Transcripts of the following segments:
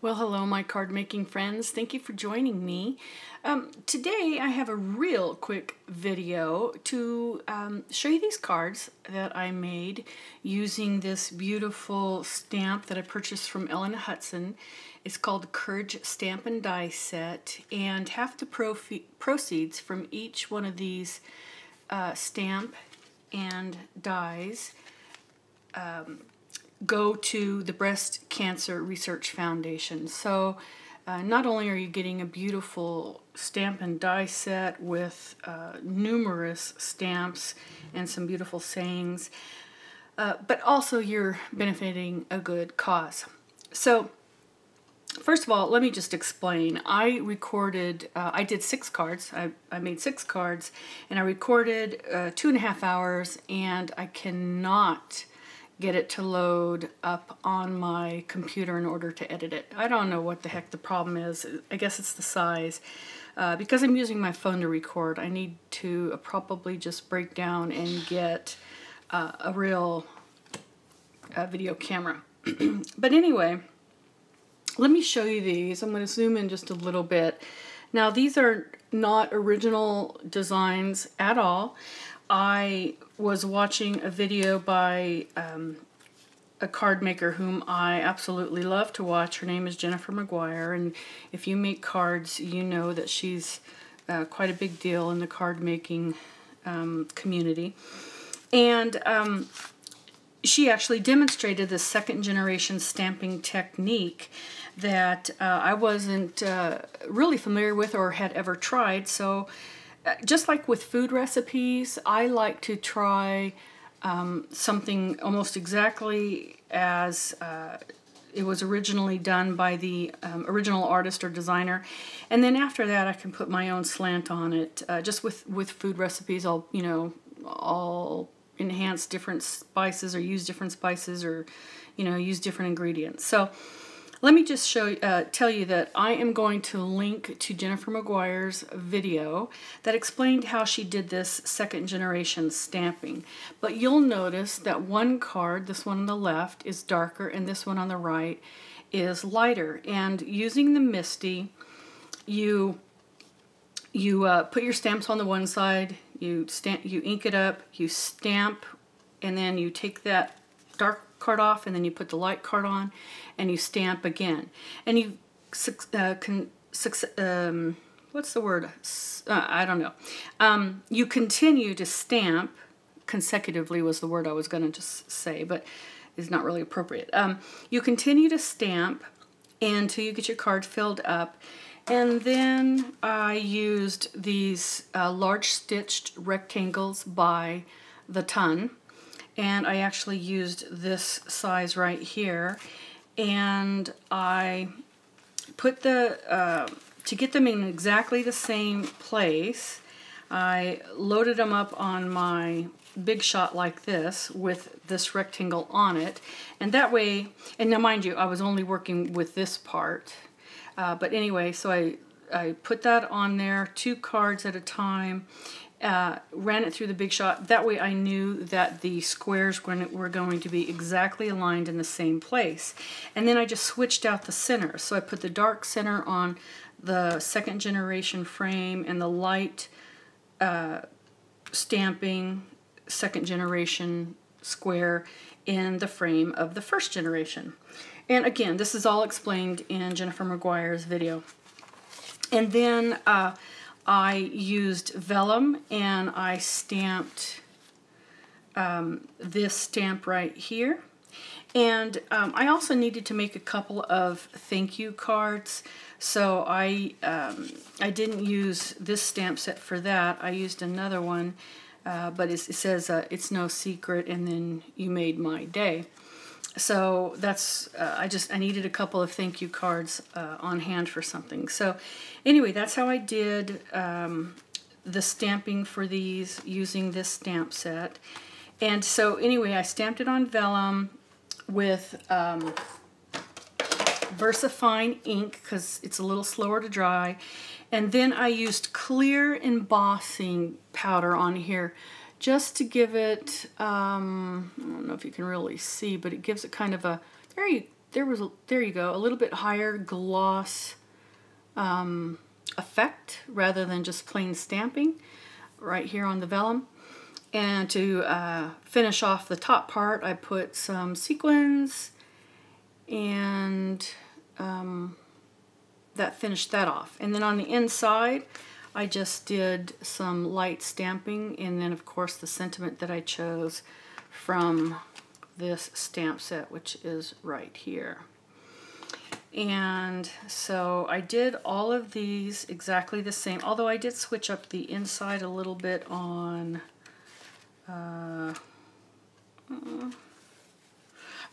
Well, hello, my card making friends. Thank you for joining me. Today, I have a real quick video to show you these cards that I made using this beautiful stamp that I purchased from Ellen Hudson. It's called the Courage Stamp and Die Set, and half the proceeds from each one of these stamp and dies go to the Breast Cancer Research Foundation. So not only are you getting a beautiful stamp and die set with numerous stamps and some beautiful sayings, but also you're benefiting a good cause. So first of all, let me just explain. I recorded, I did 6 cards. I made 6 cards, and I recorded 2.5 hours, and I cannot get it to load up on my computer in order to edit it. I don't know what the heck the problem is. I guess it's the size. Because I'm using my phone to record, I need to probably just break down and get a real video camera. But anyway, let me show you these. I'm going to zoom in just a little bit. Now, these are not original designs at all. I was watching a video by a card maker whom I absolutely love to watch. Her name is Jennifer McGuire, and if you make cards, you know that she's quite a big deal in the card making community. And she actually demonstrated the second generation stamping technique that I wasn't really familiar with or had ever tried. So just like with food recipes, I like to try something almost exactly as it was originally done by the original artist or designer, and then after that I can put my own slant on it. Just with food recipes, I'll enhance different spices or use different spices or use different ingredients. So let me just tell you that I am going to link to Jennifer McGuire's video that explained how she did this second generation stamping. But you'll notice that one card, this one on the left, is darker, and this one on the right is lighter. And using the MISTI, you put your stamps on the one side, you ink it up, you stamp, and then you take that dark card off, and then you put the light card on, and you stamp again. And you what's the word? I don't know. You continue to stamp consecutively was the word I was going to just say, but is not really appropriate. You continue to stamp until you get your card filled up. And then I used these large stitched rectangles by the ton. And I actually used this size right here. And I put to get them in exactly the same place, I loaded them up on my Big Shot like this with this rectangle on it. And that way, and now mind you, I was only working with this part. But anyway, so I put that on there, 2 cards at a time, ran it through the Big Shot. That way I knew that the squares were going to be exactly aligned in the same place. And then I just switched out the center. So I put the dark center on the second generation frame and the light stamping second generation square in the frame of the first generation. And again, this is all explained in Jennifer McGuire's video. And then I used vellum, and I stamped this stamp right here. And I also needed to make a couple of thank you cards, so I didn't use this stamp set for that. I used another one, but it says it's no secret, and then you made my day. So that's, I needed a couple of thank you cards on hand for something. So anyway, that's how I did the stamping for these using this stamp set. And so anyway, I stamped it on vellum with VersaFine ink because it's a little slower to dry. And then I used clear embossing powder on here just to give it, I don't know if you can really see, but it gives it kind of a very there you go, a little bit higher gloss effect rather than just plain stamping right here on the vellum. And to finish off the top part, I put some sequins, and that finished that off. And then on the inside, I just did some light stamping, and then of course the sentiment that I chose from this stamp set, which is right here. And so I did all of these exactly the same, although I did switch up the inside a little bit on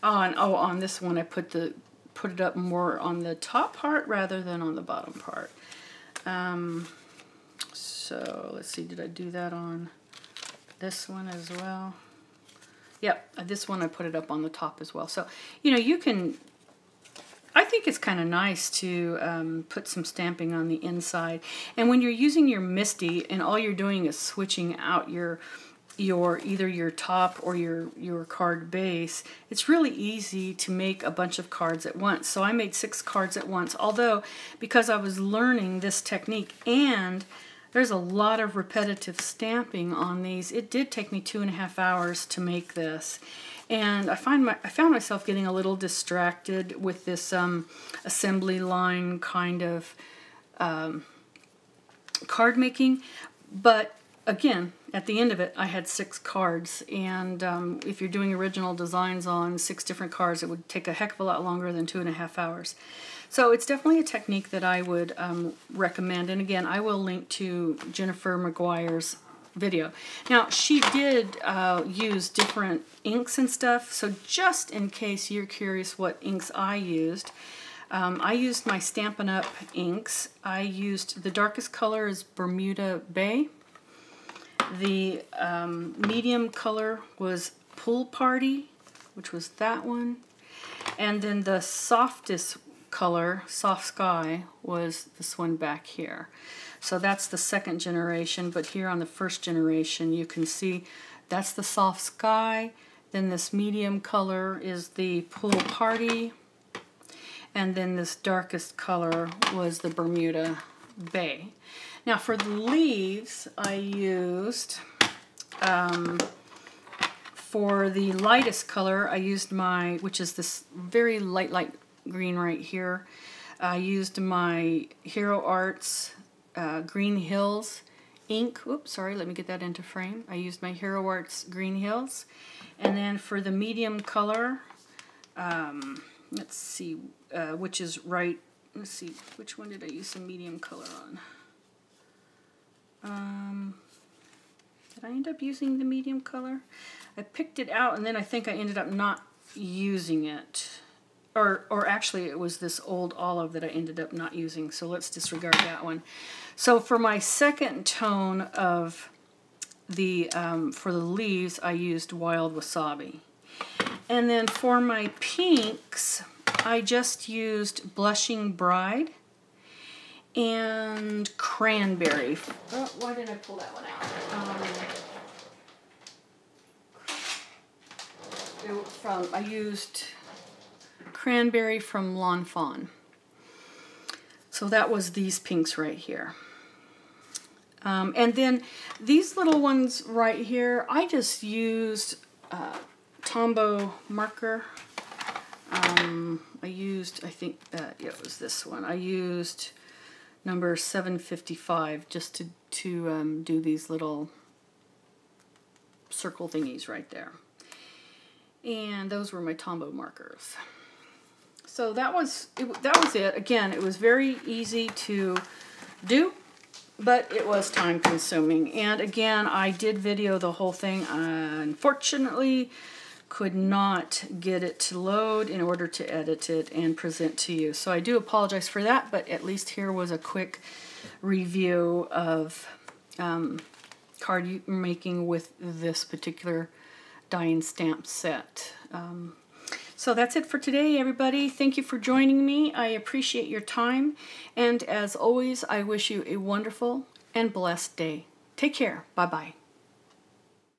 on this one I put it up more on the top part rather than on the bottom part. So let's see, did I do that on this one as well? Yep, this one I put it up on the top as well. So, you know, you can, I think it's kind of nice to put some stamping on the inside. And when you're using your MISTI and all you're doing is switching out your either your top or your card base, it's really easy to make a bunch of cards at once. So I made 6 cards at once, although because I was learning this technique and there's a lot of repetitive stamping on these, it did take me 2.5 hours to make this. And I found myself getting a little distracted with this assembly line kind of card making, but again, at the end of it, I had 6 cards, and if you're doing original designs on 6 different cards, it would take a heck of a lot longer than 2.5 hours. So it's definitely a technique that I would recommend, and again, I will link to Jennifer McGuire's video. Now, she did use different inks and stuff, so just in case you're curious what inks I used my Stampin' Up! Inks. I used, the darkest color is Bermuda Bay. The medium color was Pool Party, which was that one. And then the softest color, Soft Sky, was this one back here. So that's the 2nd generation, but here on the 1st generation you can see that's the Soft Sky. Then this medium color is the Pool Party. And then this darkest color was the Bermuda Bay. Now for the leaves, I used, for the lightest color, I used my, which is this very light green right here. I used my Hero Arts Green Hills ink. Oops, sorry, let me get that into frame. I used my Hero Arts Green Hills. And then for the medium color, let's see, which is right, let's see, which one did I use some medium color on? Did I end up using the medium color? I picked it out and then I think I ended up not using it. Or actually it was this Old Olive that I ended up not using, so let's disregard that one. So for my 2nd tone of the, for the leaves, I used Wild Wasabi. And then for my pinks, I just used Blushing Bride and Cranberry. Oh, why did I pull that one out? I used Cranberry from Lawn Fawn. So that was these pinks right here. And then these little ones right here, I just used Tombow marker. I used, I think, yeah, it was this one. I used number 755 just to do these little circle thingies right there. And those were my Tombow markers. So that was it. Again, it was very easy to do, but it was time consuming. And again, I did video the whole thing. Unfortunately, could not get it to load in order to edit it and present to you. So I do apologize for that, but at least here was a quick review of card making with this particular die and stamp set. So that's it for today, everybody. Thank you for joining me. I appreciate your time. And as always, I wish you a wonderful and blessed day. Take care. Bye-bye.